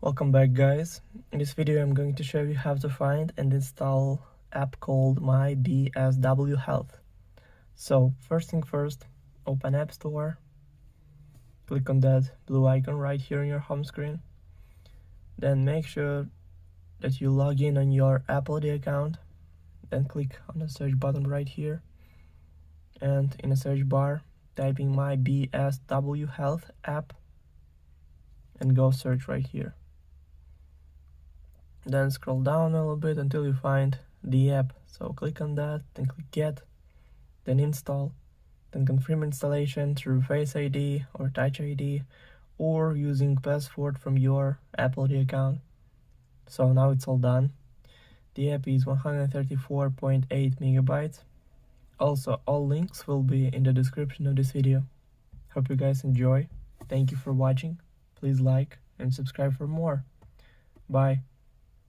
Welcome back, guys. In this video I'm going to show you how to find and install app called MyBSWHealth. So first thing first, open App Store, click on that blue icon right here on your home screen, then make sure that you log in on your Apple ID account, then click on the search button right here, and in the search bar type in MyBSWHealth app and go search right here. Then scroll down a little bit until you find the app. So click on that, then click Get, then Install, then confirm installation through Face ID or Touch ID or using password from your Apple ID account. So now it's all done. The app is 134.8 megabytes. Also, all links will be in the description of this video. Hope you guys enjoy. Thank you for watching. Please like and subscribe for more. Bye.